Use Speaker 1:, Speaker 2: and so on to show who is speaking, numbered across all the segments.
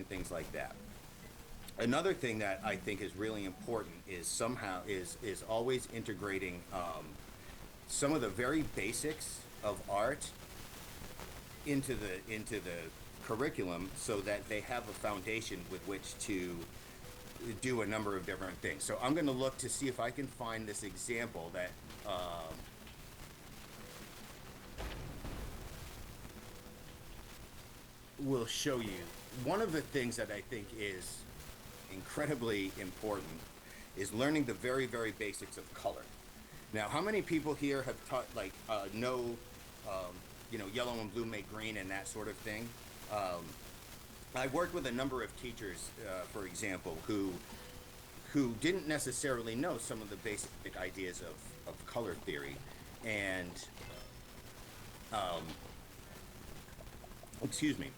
Speaker 1: things like that. Another thing that I think is really important is always integrating some of the very basics of art into the curriculum so that they have a foundation with which to do a number of different things. So I'm going to look to see if I can find this example that will show you. One of the things that I think is incredibly important is learning the very, very basics of color. Now, how many people here have taught, like, know, yellow and blue make green and that sort of thing? I worked with a number of teachers, for example, who didn't necessarily know some of the basic ideas of color theory. And, excuse me.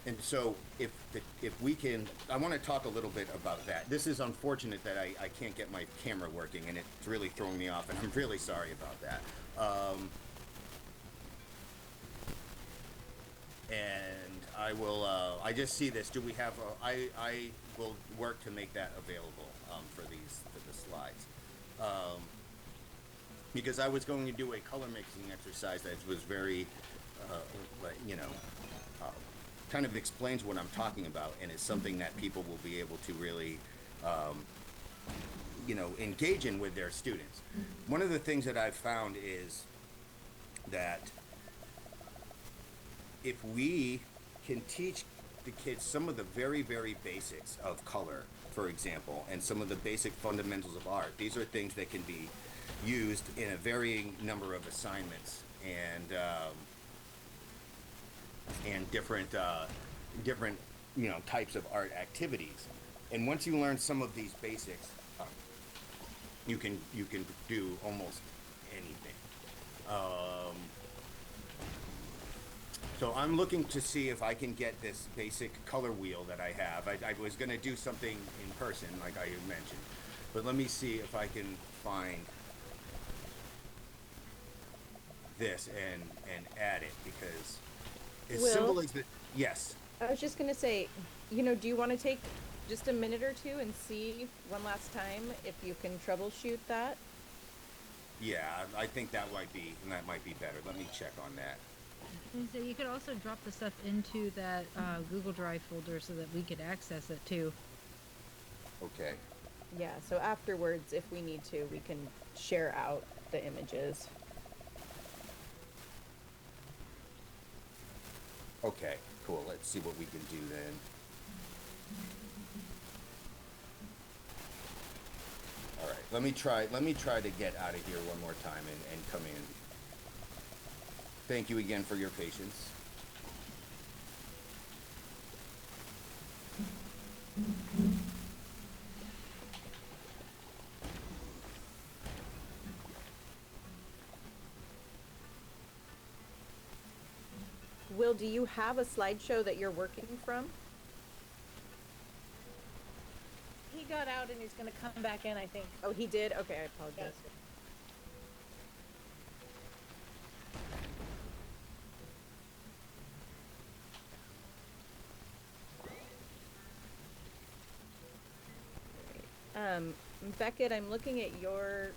Speaker 1: And so if we can, I want to talk a little bit about that. This is unfortunate that I can't get my camera working, and it's really throwing me off, and I'm really sorry about that. And I will, I just see this. Do we have, I will work to make that available for the slides. Because I was going to do a color mixing exercise that was very, like, uh, kind of explains what I'm talking about, and it's something that people will be able to really, engage in with their students. One of the things that I've found is that if we can teach the kids some of the very, very basics of color, for example, and some of the basic fundamentals of art, these are things that can be used in a varying number of assignments and different types of art activities. And once you learn some of these basics, you can do almost anything. So I'm looking to see if I can get this basic color wheel that I have. I was going to do something in person, like I had mentioned, but let me see if I can find this and add it, because it's
Speaker 2: Will,
Speaker 1: simple as the, yes.
Speaker 2: I was just gonna say, do you want to take just a minute or two and see one last time if you can troubleshoot that?
Speaker 1: Yeah, I think that might be better. Let me check on that.
Speaker 3: And so you could also drop the stuff into that Google Drive folder so that we could access it too.
Speaker 1: Okay.
Speaker 2: Yeah, so afterwards, if we need to, we can share out the images.
Speaker 1: Okay, cool. Let's see what we can do then. All right. Let me try to get out of here one more time and come in. Thank you again for your patience.
Speaker 2: Will, do you have a slideshow that you're working from?
Speaker 4: He got out and he's going to come back in, I think.
Speaker 2: Oh, he did? Okay, I
Speaker 4: Yeah.
Speaker 2: apologize. Um, Beckett, I'm looking at your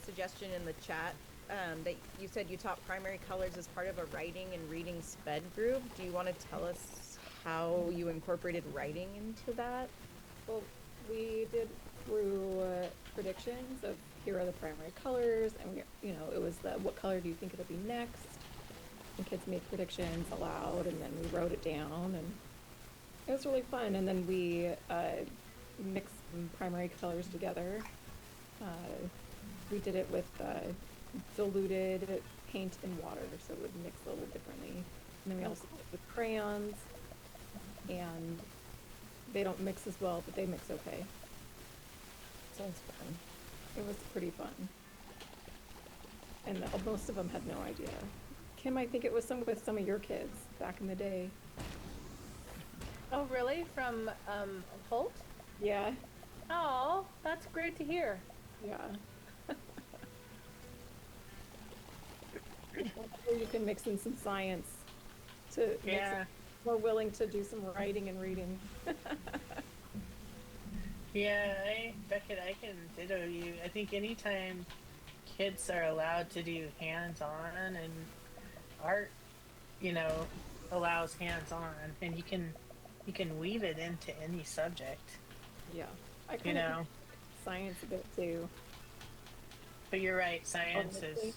Speaker 2: suggestion in the chat that you said you taught primary colors as part of a writing and reading sped group. Do you want to tell us how you incorporated writing into that?
Speaker 5: Well, we did through predictions of here are the primary colors, and it was the what color do you think it'll be next? And kids made predictions aloud, and then we wrote it down, and it was really fun. And then we mixed some primary colors together. Uh, we did it with diluted paint and water, so it would mix a little differently. And then we
Speaker 4: Oh,
Speaker 5: also
Speaker 4: cool.
Speaker 5: did it with crayons, and they don't mix as well, but they mix okay.
Speaker 2: Sounds fun.
Speaker 5: It was pretty fun. And most of them had no idea. Kim, I think it was with some of your kids back in the day.
Speaker 4: Oh, really? From Holt?
Speaker 5: Yeah,
Speaker 4: Oh, that's great to hear.
Speaker 5: yeah. Or you can mix in some science to mix
Speaker 4: Yeah.
Speaker 5: more willing to do some writing and reading.
Speaker 6: Yeah, Beckett, I can ditto you. I think anytime kids are allowed to do hands-on and art, you know, allows hands-on, and you can weave it into any subject,
Speaker 5: Yeah, I
Speaker 6: you
Speaker 5: kind of
Speaker 6: know.
Speaker 5: science a bit too.
Speaker 6: But you're right, science
Speaker 5: Honestly,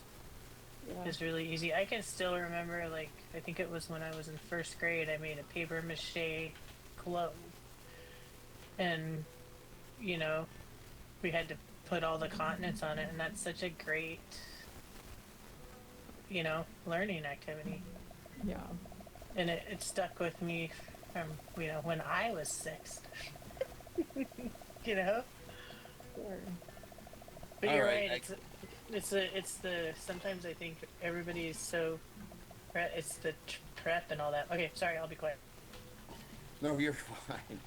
Speaker 5: yeah.
Speaker 6: is really easy. I can still remember, like, I think it was when I was in first grade, I made a paper mache globe, and you know, we had to put all the continents on it, and that's such a great, learning activity.
Speaker 5: Yeah.
Speaker 6: And it stuck with me from, when I was 6. you know?
Speaker 5: Sure.
Speaker 6: But
Speaker 1: All
Speaker 6: you're
Speaker 1: right,
Speaker 6: right, it's the sometimes I think everybody is so it's the prep and all that. Okay, sorry, I'll be quiet.
Speaker 1: No, you're fine.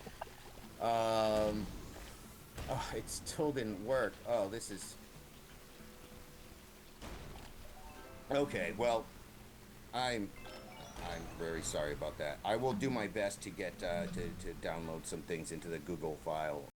Speaker 1: Oh, it still didn't work. Oh, this is... Okay, well, I'm I'm very sorry about that. I will do my best to get to download some things into the Google file